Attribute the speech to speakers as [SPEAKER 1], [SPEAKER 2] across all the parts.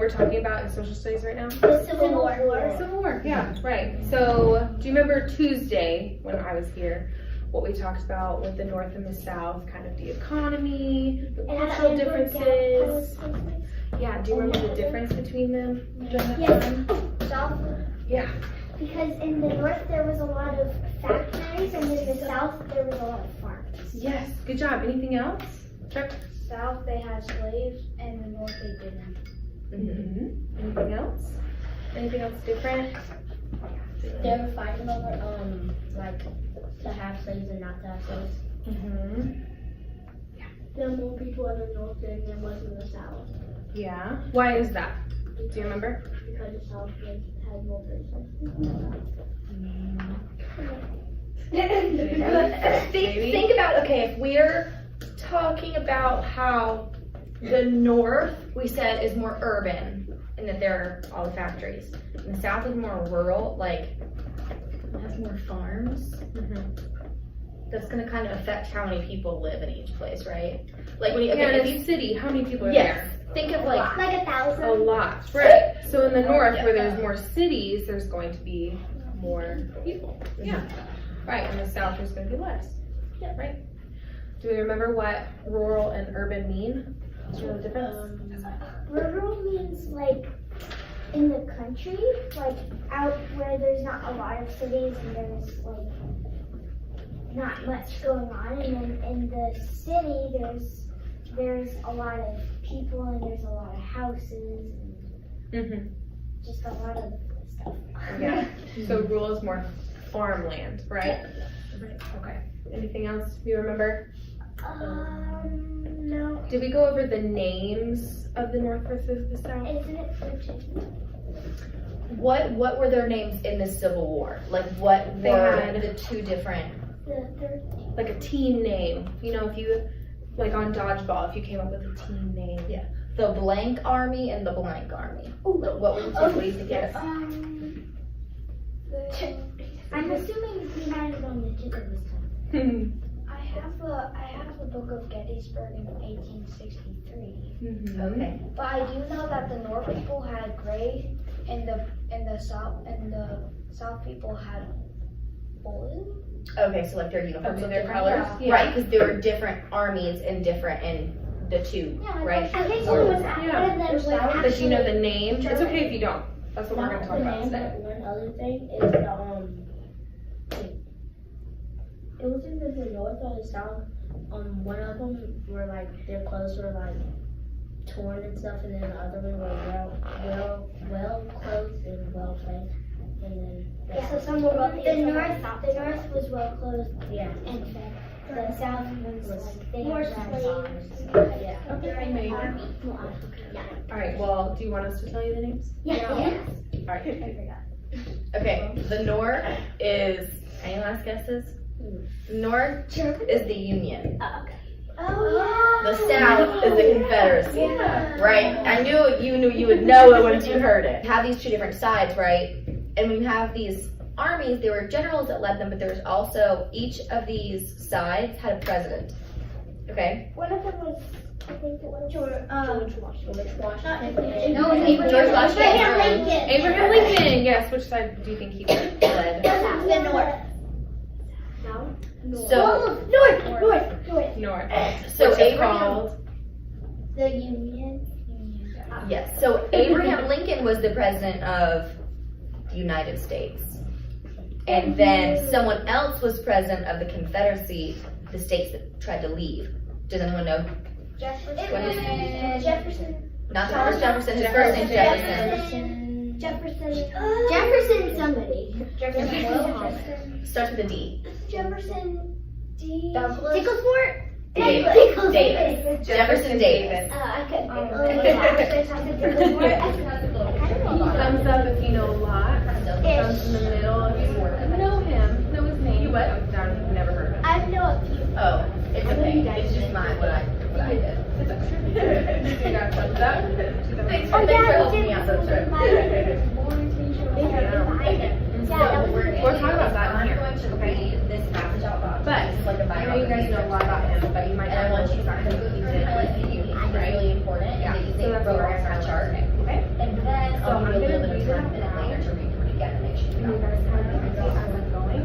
[SPEAKER 1] we're talking about in social studies right now?
[SPEAKER 2] The Civil War.
[SPEAKER 1] Civil War, yeah, right. So, do you remember Tuesday when I was here? What we talked about with the North and the South, kind of the economy, the cultural differences. Yeah, do you remember the difference between them during that time?
[SPEAKER 2] South.
[SPEAKER 1] Yeah.
[SPEAKER 2] Because in the North there was a lot of factories, and in the South there was a lot of farms.
[SPEAKER 1] Yes, good job. Anything else? Chuck?
[SPEAKER 2] South they had slaves, and the North they didn't.
[SPEAKER 1] Mm-hmm. Anything else? Anything else different?
[SPEAKER 3] They were fighting over like to have slaves and not to have slaves.
[SPEAKER 1] Mm-hmm.
[SPEAKER 3] There were more people in the North than there was in the South.
[SPEAKER 1] Yeah. Why is that? Do you remember?
[SPEAKER 3] Because the South had more business.
[SPEAKER 4] Think about, okay, if we're talking about how the North, we said, is more urban and that there are all the factories. And the South is more rural, like, it has more farms.
[SPEAKER 1] Mm-hmm.
[SPEAKER 4] That's going to kind of affect how many people live in each place, right? Like, when you,
[SPEAKER 1] Yeah,
[SPEAKER 4] okay,
[SPEAKER 1] in
[SPEAKER 4] if
[SPEAKER 1] a
[SPEAKER 4] you,
[SPEAKER 1] city, how many people are
[SPEAKER 4] yes,
[SPEAKER 1] there?
[SPEAKER 4] think of like,
[SPEAKER 2] 1,000.
[SPEAKER 1] A lot, right. So in the North,
[SPEAKER 4] Yeah.
[SPEAKER 1] where there's more cities, there's going to be more people. Yeah. Right, in the South, there's going to be less. Yeah, right. Do we remember what rural and urban mean? Do you know the difference?
[SPEAKER 2] Rural means like in the country, like out where there's not a lot of cities and there's like not much going on, and then in the city there's a lot of people and there's a lot of houses and
[SPEAKER 1] Mm-hmm.
[SPEAKER 2] just a lot of stuff.
[SPEAKER 1] Yeah. So rural is more farmland, right? Right. Okay. Anything else you remember?
[SPEAKER 2] No.
[SPEAKER 1] Did we go over the names of the North versus the South?
[SPEAKER 2] Isn't it French?
[SPEAKER 4] what were their names in the Civil War? Like, what
[SPEAKER 1] They
[SPEAKER 4] were
[SPEAKER 1] had-
[SPEAKER 4] the two different?
[SPEAKER 2] The third.
[SPEAKER 1] Like a team name. You know, if you, like on dodgeball, if you came up with a team name.
[SPEAKER 4] Yeah. The blank army and the blank army. What were the two ways to guess?
[SPEAKER 2] I'm assuming we had it on the tip of this tongue.
[SPEAKER 5] I have a book of Gettysburg in 1863.
[SPEAKER 1] Mm-hmm.
[SPEAKER 4] Okay.
[SPEAKER 5] But I do know that the North people had gray, and the South people had blue.
[SPEAKER 4] Okay, so like their uniforms
[SPEAKER 1] Okay,
[SPEAKER 4] of their
[SPEAKER 1] different
[SPEAKER 4] colors?
[SPEAKER 1] colors, yeah.
[SPEAKER 4] Right, because there were different armies and different in the two, right?
[SPEAKER 2] I think one was one of them was
[SPEAKER 1] But do you know the
[SPEAKER 2] actually
[SPEAKER 1] name? It's okay if you don't. That's what we're going to talk about today.
[SPEAKER 3] One other thing is the it was either the North or the South. One of them were like their clothes were like torn and stuff, and then the other one were well clothed and well fed. And then
[SPEAKER 2] so some were the North was well clothed
[SPEAKER 3] yeah.
[SPEAKER 2] and fed. The South was like they
[SPEAKER 3] More
[SPEAKER 2] had
[SPEAKER 3] slaves.
[SPEAKER 2] slaves.
[SPEAKER 3] Yeah.
[SPEAKER 1] Maybe. All right, well, do you want us to tell you the names?
[SPEAKER 2] Yeah.
[SPEAKER 1] All right.
[SPEAKER 4] Okay, the North is, any last guesses? The North is the Union.
[SPEAKER 2] Oh
[SPEAKER 4] The South is the Confederacy.
[SPEAKER 2] Yeah.
[SPEAKER 4] Right? I knew you would know it once you heard it. Have these two different sides, right? And when you have these armies, there were generals that led them, but there was also, each of these sides had a president. Okay?
[SPEAKER 2] One of them was, I think it was
[SPEAKER 3] George Washington.
[SPEAKER 2] No, it was
[SPEAKER 4] George Washington.
[SPEAKER 2] Abraham Lincoln.
[SPEAKER 1] Abraham Lincoln, yes. Which side do you think he led?
[SPEAKER 2] The North.
[SPEAKER 4] So,
[SPEAKER 1] North.
[SPEAKER 4] so
[SPEAKER 1] Which is
[SPEAKER 4] Abraham,
[SPEAKER 1] called
[SPEAKER 2] The Union.
[SPEAKER 4] yes, so Abraham Lincoln was the president of the United States. And then someone else was president of the Confederacy, the states that tried to leave. Does anyone know?
[SPEAKER 2] Jefferson.
[SPEAKER 4] Not Thomas Jefferson, his first name Jefferson.
[SPEAKER 2] Jefferson somebody.
[SPEAKER 4] Jefferson. Starts with a D.
[SPEAKER 2] Jefferson D.
[SPEAKER 5] Douglas.
[SPEAKER 2] Ticklefort?
[SPEAKER 4] Davis. Jefferson Davis.
[SPEAKER 2] I couldn't
[SPEAKER 1] thumbs up if you know a lot. Thumbs in the middle if you know him. Know his name.
[SPEAKER 4] You what?
[SPEAKER 1] Thumbs down if you've never heard of him.
[SPEAKER 2] I know a few.
[SPEAKER 4] Oh, it's okay. It's just mine, what I did.
[SPEAKER 1] You got thumbs up.
[SPEAKER 4] Thanks for helping me out, though, sir.
[SPEAKER 1] We're talking about that in here.
[SPEAKER 4] I'm going to read this passage out loud.
[SPEAKER 1] But
[SPEAKER 4] This is like a
[SPEAKER 1] I know you guys know a lot about him, but you might
[SPEAKER 4] And I
[SPEAKER 1] not know
[SPEAKER 4] want you to
[SPEAKER 1] about him.
[SPEAKER 4] highlight the unique. It's really important.
[SPEAKER 1] Yeah.
[SPEAKER 4] And that you
[SPEAKER 1] So
[SPEAKER 4] think
[SPEAKER 1] that's
[SPEAKER 4] wrote
[SPEAKER 1] what we're
[SPEAKER 4] on
[SPEAKER 1] gonna
[SPEAKER 4] our chart.
[SPEAKER 1] Okay. and you guys kind of think about as I'm going,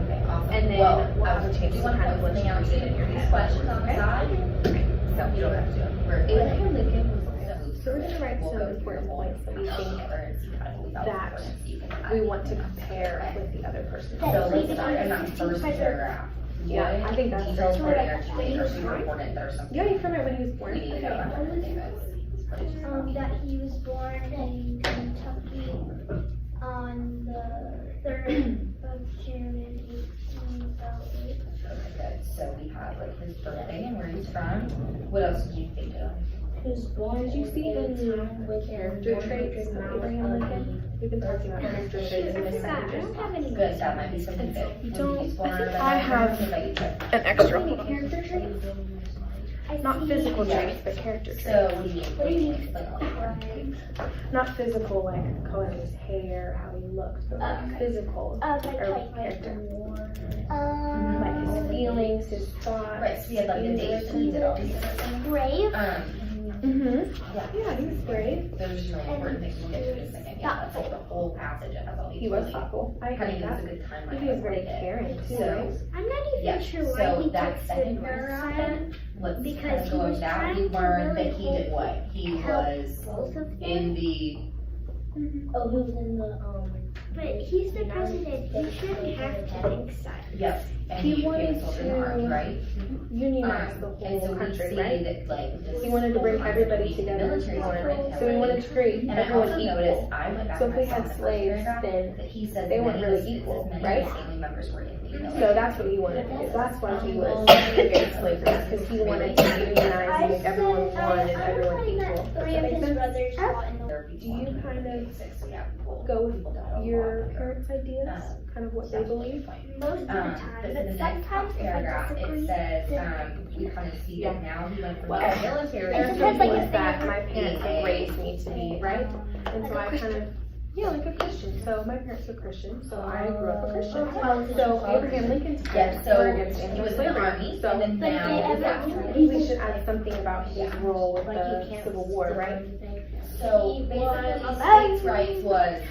[SPEAKER 1] and then we'll have a chance to kind of let you read it in your head.
[SPEAKER 6] Questions on the side?
[SPEAKER 1] So,
[SPEAKER 6] You don't have to.
[SPEAKER 1] Abraham Lincoln was so we're gonna write some important points that we think that we want to compare with the other person.
[SPEAKER 6] So let's start in that first paragraph.
[SPEAKER 1] Yeah, I think that's
[SPEAKER 6] Details
[SPEAKER 1] so
[SPEAKER 6] were
[SPEAKER 1] important.
[SPEAKER 6] or super important that are something
[SPEAKER 1] Yeah, you forgot when he was born.
[SPEAKER 6] we need to know about David.
[SPEAKER 2] That he was born in Kentucky on the 3rd of June in 1808.
[SPEAKER 6] Okay, good. So we have like his birthday and where he's from. What else did you think of?
[SPEAKER 3] He was born.
[SPEAKER 1] Did you see
[SPEAKER 3] in
[SPEAKER 1] the
[SPEAKER 3] a time with
[SPEAKER 1] character traits of Abraham Lincoln? We've been talking about character traits in this
[SPEAKER 2] I
[SPEAKER 1] messages.
[SPEAKER 2] don't have any.
[SPEAKER 6] Good, that might be something good.
[SPEAKER 1] You don't-
[SPEAKER 6] He's born
[SPEAKER 1] I think
[SPEAKER 6] or
[SPEAKER 1] I have
[SPEAKER 6] whatever, like, check.
[SPEAKER 1] An extra.
[SPEAKER 2] Character traits?
[SPEAKER 1] Not physical
[SPEAKER 6] Yeah.
[SPEAKER 1] traits, but character traits.
[SPEAKER 6] So what do you mean? Explain a little.
[SPEAKER 1] Not physical, like color his hair, how he looks, but like physical
[SPEAKER 2] Like
[SPEAKER 1] or character. Like his
[SPEAKER 2] um,
[SPEAKER 1] feelings, his thoughts.
[SPEAKER 6] Right, so we had like the dates and he did all these different things.
[SPEAKER 2] brave.
[SPEAKER 1] Mm-hmm.
[SPEAKER 6] Yeah.
[SPEAKER 1] Yeah, he was brave.
[SPEAKER 6] Those are really important things we'll get to in a second. Yeah, that's like the whole passage. It has all these.
[SPEAKER 1] He was
[SPEAKER 6] really
[SPEAKER 1] thoughtful. I
[SPEAKER 6] kind
[SPEAKER 1] agree
[SPEAKER 6] of
[SPEAKER 1] with
[SPEAKER 6] gives
[SPEAKER 1] that.
[SPEAKER 6] a good timeline.
[SPEAKER 1] He was
[SPEAKER 6] of
[SPEAKER 1] very
[SPEAKER 6] what he did.
[SPEAKER 1] caring too,
[SPEAKER 6] So,
[SPEAKER 1] right?
[SPEAKER 2] I'm not even
[SPEAKER 6] yeah,
[SPEAKER 2] sure why
[SPEAKER 6] so
[SPEAKER 2] he
[SPEAKER 6] that
[SPEAKER 2] took
[SPEAKER 6] second
[SPEAKER 2] Sidner
[SPEAKER 6] verse
[SPEAKER 2] aside.
[SPEAKER 6] let's
[SPEAKER 2] Because
[SPEAKER 6] kind of
[SPEAKER 2] he
[SPEAKER 6] go
[SPEAKER 2] was
[SPEAKER 6] over that.
[SPEAKER 2] trying
[SPEAKER 6] We
[SPEAKER 2] to
[SPEAKER 6] learned
[SPEAKER 2] really
[SPEAKER 6] that he did what? He was
[SPEAKER 2] Both of them.
[SPEAKER 6] in the,
[SPEAKER 3] Oh, he was in the
[SPEAKER 2] But he's the president. He shouldn't have to take sides.
[SPEAKER 6] yes, and
[SPEAKER 1] He
[SPEAKER 6] he
[SPEAKER 1] wanted
[SPEAKER 6] was soldier in the army,
[SPEAKER 1] to
[SPEAKER 6] right?
[SPEAKER 1] unionize the
[SPEAKER 6] And so
[SPEAKER 1] whole
[SPEAKER 6] we
[SPEAKER 1] country,
[SPEAKER 6] see
[SPEAKER 1] right?
[SPEAKER 6] that like. this
[SPEAKER 1] He wanted to bring
[SPEAKER 6] whole
[SPEAKER 1] everybody
[SPEAKER 6] concept of
[SPEAKER 1] together.
[SPEAKER 6] military support
[SPEAKER 1] So he wanted to create
[SPEAKER 6] And I
[SPEAKER 1] everyone
[SPEAKER 6] also
[SPEAKER 1] equal.
[SPEAKER 6] noticed, I went back
[SPEAKER 1] So
[SPEAKER 6] and
[SPEAKER 1] if we
[SPEAKER 6] I saw
[SPEAKER 1] had
[SPEAKER 6] in the first
[SPEAKER 1] slaves,
[SPEAKER 6] paragraph
[SPEAKER 1] then
[SPEAKER 6] that he says
[SPEAKER 1] they weren't
[SPEAKER 6] many
[SPEAKER 1] really
[SPEAKER 6] of his-
[SPEAKER 1] equal,
[SPEAKER 6] many
[SPEAKER 1] right?
[SPEAKER 6] of his family members were in the military.
[SPEAKER 1] So that's what he wanted to do. That's why he was against slavery, because he wanted to unionize and make everyone one and everyone equal. Does
[SPEAKER 2] Three
[SPEAKER 1] that
[SPEAKER 2] of
[SPEAKER 1] make
[SPEAKER 2] his
[SPEAKER 1] sense?
[SPEAKER 2] brothers fought in the
[SPEAKER 6] Do
[SPEAKER 1] you kind of go with your parents' ideas, kind of what they believe?
[SPEAKER 2] most of the time.
[SPEAKER 6] But in the
[SPEAKER 2] But
[SPEAKER 6] next
[SPEAKER 2] sometimes if I
[SPEAKER 6] paragraph,
[SPEAKER 2] disagree,
[SPEAKER 6] it says,
[SPEAKER 2] then
[SPEAKER 6] we kind of see that now he went from
[SPEAKER 1] Well,
[SPEAKER 6] the military.
[SPEAKER 1] There's
[SPEAKER 2] It's
[SPEAKER 6] to
[SPEAKER 1] some
[SPEAKER 2] like
[SPEAKER 1] things
[SPEAKER 2] a
[SPEAKER 1] that
[SPEAKER 2] thing.
[SPEAKER 1] my parents have raised me to be, right? And
[SPEAKER 2] Like
[SPEAKER 1] so
[SPEAKER 2] a
[SPEAKER 1] I kind of, yeah, like a Christian. So my parents were Christian, so I grew up a Christian. So Abraham Lincoln's
[SPEAKER 6] Yeah,
[SPEAKER 1] parents
[SPEAKER 6] so
[SPEAKER 1] were against
[SPEAKER 6] he was in the
[SPEAKER 1] anti-slavery.
[SPEAKER 6] army,
[SPEAKER 1] So
[SPEAKER 6] and then
[SPEAKER 2] But
[SPEAKER 6] now
[SPEAKER 2] they
[SPEAKER 6] he's
[SPEAKER 2] ever-
[SPEAKER 6] after.
[SPEAKER 1] I think we should add something about his role with the Civil War, right?
[SPEAKER 6] So
[SPEAKER 2] He
[SPEAKER 6] basically,
[SPEAKER 2] was-
[SPEAKER 6] states' rights was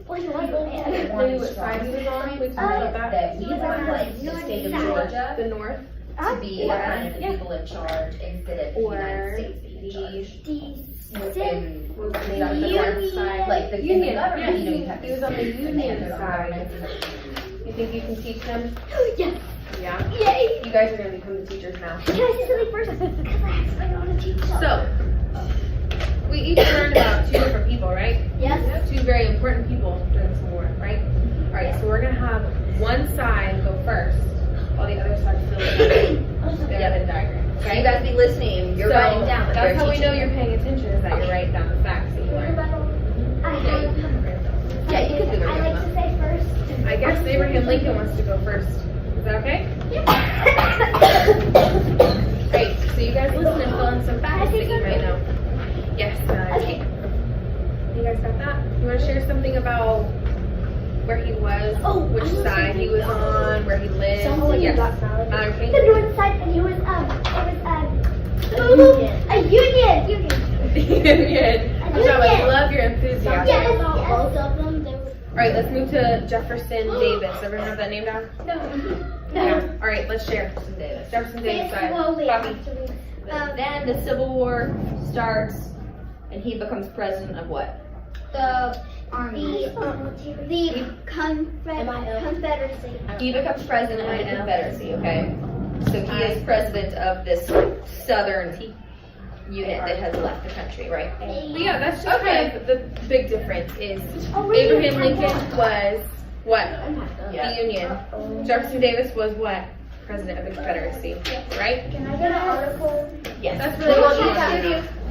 [SPEAKER 2] Well, he wasn't
[SPEAKER 6] they
[SPEAKER 2] man.
[SPEAKER 6] wanted
[SPEAKER 1] Maybe what side he was on, we talked about that.
[SPEAKER 6] that we want like the state of Georgia
[SPEAKER 1] The North
[SPEAKER 6] to be kind of the people in charge instead of the
[SPEAKER 1] or
[SPEAKER 6] United States being in charge. And
[SPEAKER 1] was
[SPEAKER 6] the
[SPEAKER 1] the North side.
[SPEAKER 6] like the
[SPEAKER 1] Union,
[SPEAKER 6] government, you know, you
[SPEAKER 1] yes,
[SPEAKER 6] have
[SPEAKER 1] he was on the
[SPEAKER 6] to
[SPEAKER 1] Union
[SPEAKER 6] their
[SPEAKER 1] side.
[SPEAKER 6] government.
[SPEAKER 1] You think you can teach them?
[SPEAKER 2] Yes.
[SPEAKER 1] Yeah.
[SPEAKER 2] Yay.
[SPEAKER 1] You guys are gonna become the teachers now.
[SPEAKER 2] Can I say something first? Because I want to teach them.
[SPEAKER 1] So, we each learned about two different people, right?
[SPEAKER 2] Yes.
[SPEAKER 1] Two very important people during the Civil War, right? Alright, so we're gonna have one side go first, while the other side fills in their Venn diagram.
[SPEAKER 6] So you guys be listening, you're
[SPEAKER 1] So,
[SPEAKER 6] writing down. what
[SPEAKER 1] That's
[SPEAKER 6] they're
[SPEAKER 1] how we know
[SPEAKER 6] teaching
[SPEAKER 1] you're paying attention, is that you're writing down the facts that you learned.
[SPEAKER 2] I have.
[SPEAKER 6] Yeah, you can do
[SPEAKER 2] I like to say first.
[SPEAKER 1] I guess Abraham Lincoln wants to go first. Is that okay? Great. So you guys listen and fill in some facts that you might know. Yes.
[SPEAKER 2] Okay.
[SPEAKER 1] You guys got that? You want to share something about where he was, which side he was on, where he lived?
[SPEAKER 2] Something
[SPEAKER 1] Yes.
[SPEAKER 2] about
[SPEAKER 1] Okay.
[SPEAKER 2] the north side, and he was a union.
[SPEAKER 1] Union. I'm sorry, I love your enthusiasm.
[SPEAKER 2] Yes.
[SPEAKER 3] Both of them, they were.
[SPEAKER 1] All right, let's move to Jefferson Davis. Everyone have that name down? Yeah. All right, let's share. Jefferson Davis side.
[SPEAKER 2] Slowly
[SPEAKER 1] Bobby.
[SPEAKER 2] afterwards.
[SPEAKER 6] Then the Civil War starts, and he becomes president of what?
[SPEAKER 2] The Confederacy.
[SPEAKER 6] He becomes president of the Confederacy, okay? So he is president of this southern unit that has left the country, right?
[SPEAKER 1] But yeah, that's just kind of the big difference is
[SPEAKER 2] Oh, really?
[SPEAKER 1] Abraham Lincoln was what?
[SPEAKER 6] Yeah.
[SPEAKER 1] The Union. Jefferson Davis was what? President of the Confederacy, right?
[SPEAKER 2] Can I get an article?
[SPEAKER 6] Yes.
[SPEAKER 1] That's really
[SPEAKER 6] We'll
[SPEAKER 1] what
[SPEAKER 6] do
[SPEAKER 1] you
[SPEAKER 6] that.